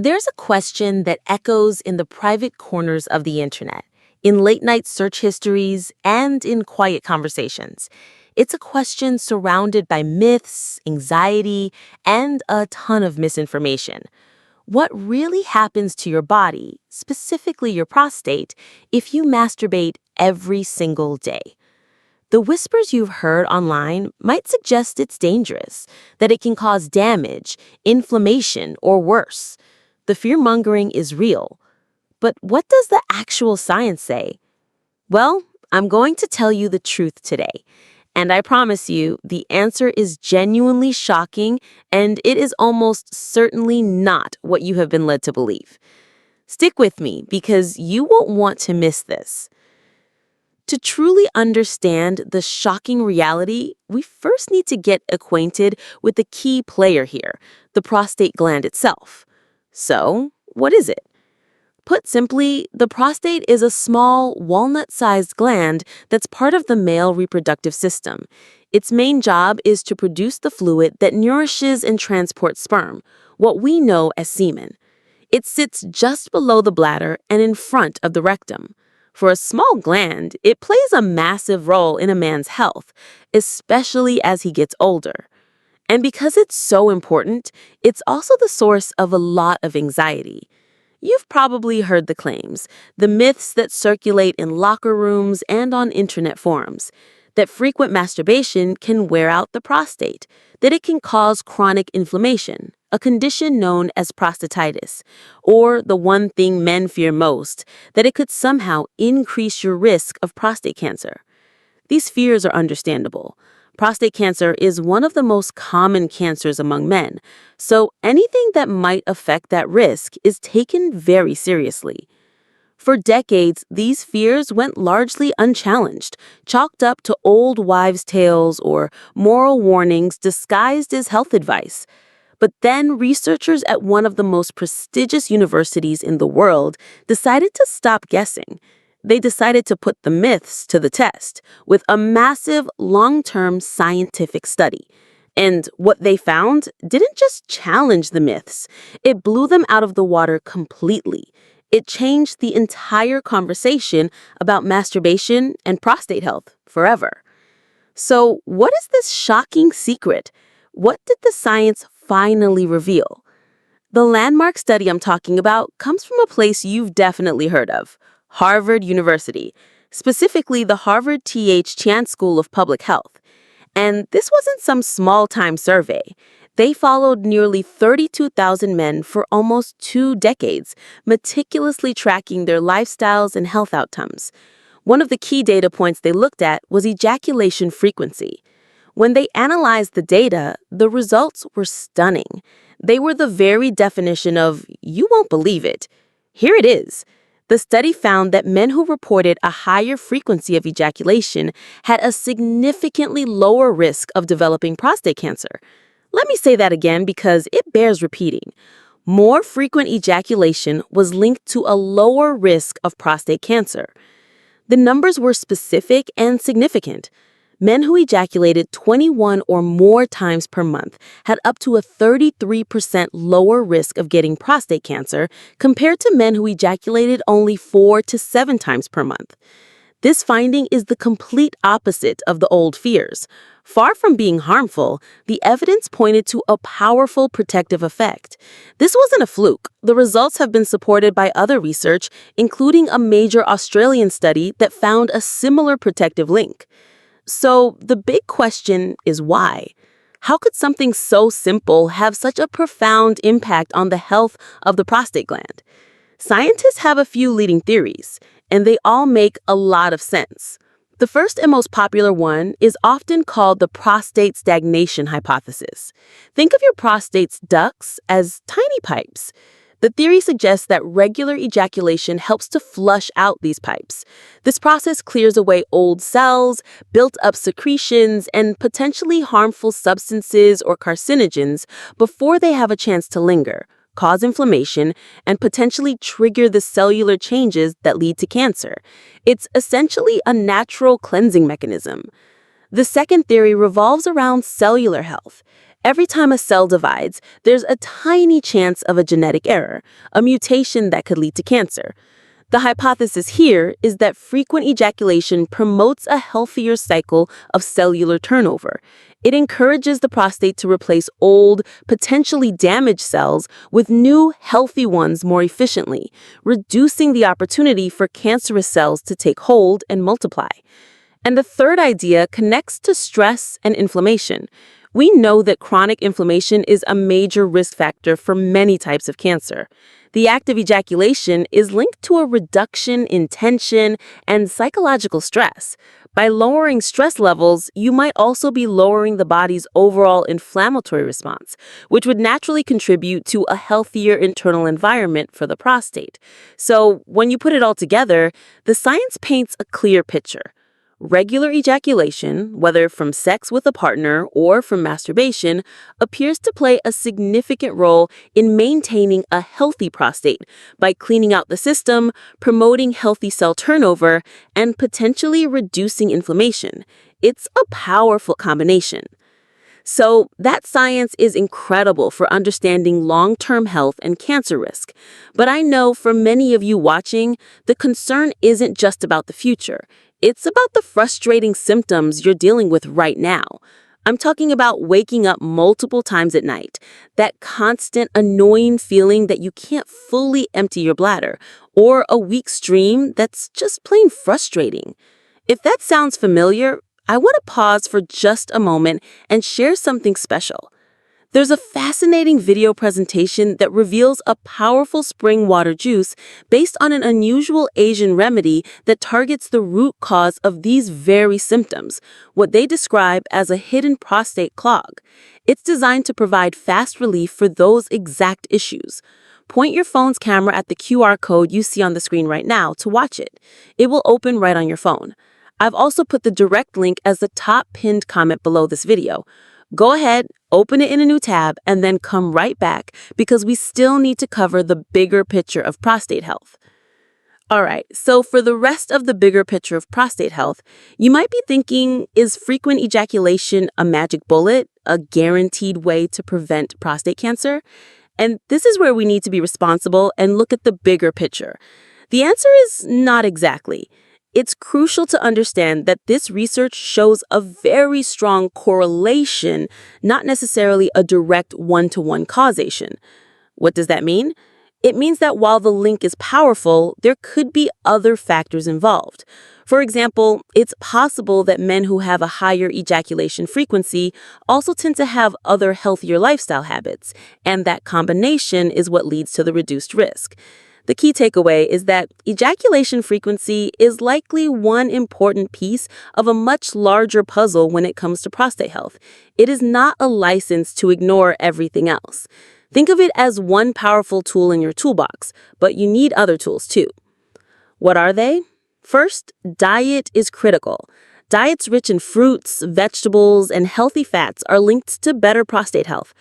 There's a question that echoes in the private corners of the internet, in late-night search histories, and in quiet conversations. It's a question surrounded by myths, anxiety, and a ton of misinformation. What really happens to your body, specifically your prostate, if you masturbate every single day? The whispers you've heard online might suggest it's dangerous, that it can cause damage, inflammation, or worse. The fear-mongering is real. But what does the actual science say? Well, I'm going to tell you the truth today. And I promise you, the answer is genuinely shocking, and it is almost certainly not what you have been led to believe. Stick with me, because you won't want to miss this. To truly understand the shocking reality, we first need to get acquainted with the key player here, the prostate gland itself. So, what is it? Put simply, the prostate is a small, walnut-sized gland that's part of the male reproductive system. Its main job is to produce the fluid that nourishes and transports sperm, what we know as semen. It sits just below the bladder and in front of the rectum. For a small gland, it plays a massive role in a man's health, especially as he gets older. And because it's so important, it's also the source of a lot of anxiety. You've probably heard the claims, the myths that circulate in locker rooms and on internet forums, that frequent masturbation can wear out the prostate, that it can cause chronic inflammation, a condition known as prostatitis, or the one thing men fear most, that it could somehow increase your risk of prostate cancer. These fears are understandable. Prostate cancer is one of the most common cancers among men, so anything that might affect that risk is taken very seriously. For decades, these fears went largely unchallenged, chalked up to old wives' tales or moral warnings disguised as health advice. But then researchers at one of the most prestigious universities in the world decided to stop guessing. They decided to put the myths to the test with a massive, long-term scientific study. And what they found didn't just challenge the myths, it blew them out of the water completely. It changed the entire conversation about masturbation and prostate health forever. So, what is this shocking secret? What did the science finally reveal? The landmark study I'm talking about comes from a place you've definitely heard of. Harvard University, specifically the Harvard T.H. Chan School of Public Health. And this wasn't some small-time survey. They followed nearly 32,000 men for almost 2 decades, meticulously tracking their lifestyles and health outcomes. One of the key data points they looked at was ejaculation frequency. When they analyzed the data, the results were stunning. They were the very definition of, you won't believe it. Here it is. The study found that men who reported a higher frequency of ejaculation had a significantly lower risk of developing prostate cancer. Let me say that again because it bears repeating. More frequent ejaculation was linked to a lower risk of prostate cancer. The numbers were specific and significant. Men who ejaculated 21 or more times per month had up to a 33% lower risk of getting prostate cancer compared to men who ejaculated only 4 to 7 times per month. This finding is the complete opposite of the old fears. Far from being harmful, the evidence pointed to a powerful protective effect. This wasn't a fluke. The results have been supported by other research, including a major Australian study that found a similar protective link. So the big question is why? How could something so simple have such a profound impact on the health of the prostate gland? Scientists have a few leading theories, and they all make a lot of sense. The first and most popular one is often called the prostate stagnation hypothesis. Think of your prostate's ducts as tiny pipes. The theory suggests that regular ejaculation helps to flush out these pipes. This process clears away old cells, built-up secretions, and potentially harmful substances or carcinogens before they have a chance to linger, cause inflammation, and potentially trigger the cellular changes that lead to cancer. It's essentially a natural cleansing mechanism. The second theory revolves around cellular health. Every time a cell divides, there's a tiny chance of a genetic error, a mutation that could lead to cancer. The hypothesis here is that frequent ejaculation promotes a healthier cycle of cellular turnover. It encourages the prostate to replace old, potentially damaged cells with new, healthy ones more efficiently, reducing the opportunity for cancerous cells to take hold and multiply. And the third idea connects to stress and inflammation. We know that chronic inflammation is a major risk factor for many types of cancer. The act of ejaculation is linked to a reduction in tension and psychological stress. By lowering stress levels, you might also be lowering the body's overall inflammatory response, which would naturally contribute to a healthier internal environment for the prostate. So, when you put it all together, the science paints a clear picture. Regular ejaculation, whether from sex with a partner or from masturbation, appears to play a significant role in maintaining a healthy prostate by cleaning out the system, promoting healthy cell turnover, and potentially reducing inflammation. It's a powerful combination. So, that science is incredible for understanding long-term health and cancer risk. But I know for many of you watching, the concern isn't just about the future. It's about the frustrating symptoms you're dealing with right now. I'm talking about waking up multiple times at night, that constant annoying feeling that you can't fully empty your bladder, or a weak stream that's just plain frustrating. If that sounds familiar, I want to pause for just a moment and share something special. There's a fascinating video presentation that reveals a powerful spring water juice based on an unusual Asian remedy that targets the root cause of these very symptoms, what they describe as a hidden prostate clog. It's designed to provide fast relief for those exact issues. Point your phone's camera at the QR code you see on the screen right now to watch it. It will open right on your phone. I've also put the direct link as the top pinned comment below this video. Go ahead, open it in a new tab, and then come right back because we still need to cover the bigger picture of prostate health. All right, so for the rest of the bigger picture of prostate health, you might be thinking, is frequent ejaculation a magic bullet, a guaranteed way to prevent prostate cancer? And this is where we need to be responsible and look at the bigger picture. The answer is not exactly. It's crucial to understand that this research shows a very strong correlation, not necessarily a direct one-to-one causation. What does that mean? It means that while the link is powerful, there could be other factors involved. For example, it's possible that men who have a higher ejaculation frequency also tend to have other healthier lifestyle habits, and that combination is what leads to the reduced risk. The key takeaway is that ejaculation frequency is likely one important piece of a much larger puzzle when it comes to prostate health. It is not a license to ignore everything else. Think of it as one powerful tool in your toolbox, but you need other tools too. What are they? First, diet is critical. Diets rich in fruits, vegetables, and healthy fats are linked to better prostate health.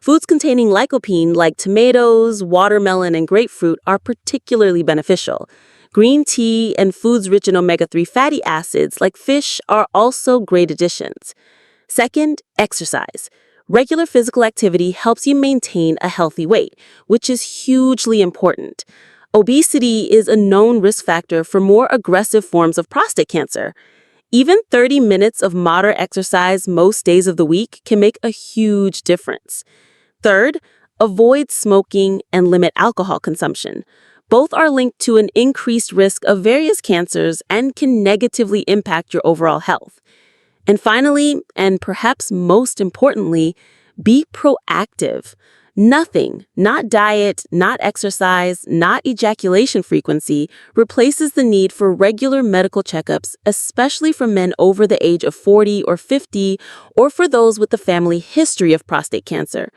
Foods containing lycopene like tomatoes, watermelon, and grapefruit are particularly beneficial. Green tea and foods rich in omega-3 fatty acids like fish are also great additions. Second, exercise. Regular physical activity helps you maintain a healthy weight, which is hugely important. Obesity is a known risk factor for more aggressive forms of prostate cancer. Even 30 minutes of moderate exercise most days of the week can make a huge difference. Third, avoid smoking and limit alcohol consumption. Both are linked to an increased risk of various cancers and can negatively impact your overall health. And finally, and perhaps most importantly, be proactive. Nothing, not diet, not exercise, not ejaculation frequency, replaces the need for regular medical checkups, especially for men over the age of 40 or 50, or for those with a family history of prostate cancer.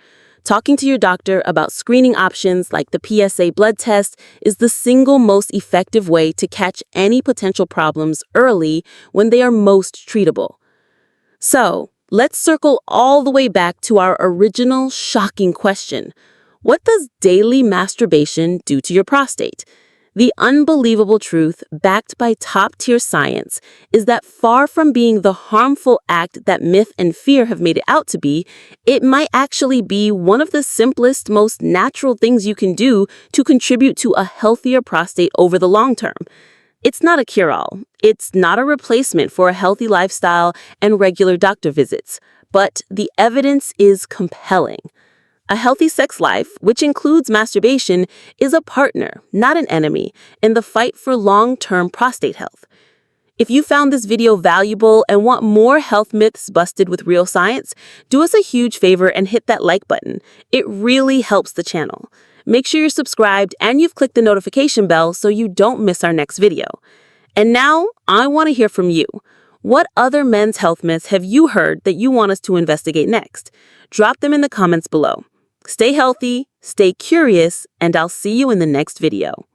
Talking to your doctor about screening options like the PSA blood test is the single most effective way to catch any potential problems early when they are most treatable. So, let's circle all the way back to our original shocking question. What does daily masturbation do to your prostate? The unbelievable truth, backed by top-tier science, is that far from being the harmful act that myth and fear have made it out to be, it might actually be one of the simplest, most natural things you can do to contribute to a healthier prostate over the long term. It's not a cure-all. It's not a replacement for a healthy lifestyle and regular doctor visits, but the evidence is compelling. A healthy sex life, which includes masturbation, is a partner, not an enemy, in the fight for long-term prostate health. If you found this video valuable and want more health myths busted with real science, do us a huge favor and hit that like button. It really helps the channel. Make sure you're subscribed and you've clicked the notification bell so you don't miss our next video. And now, I want to hear from you. What other men's health myths have you heard that you want us to investigate next? Drop them in the comments below. Stay healthy, stay curious, and I'll see you in the next video.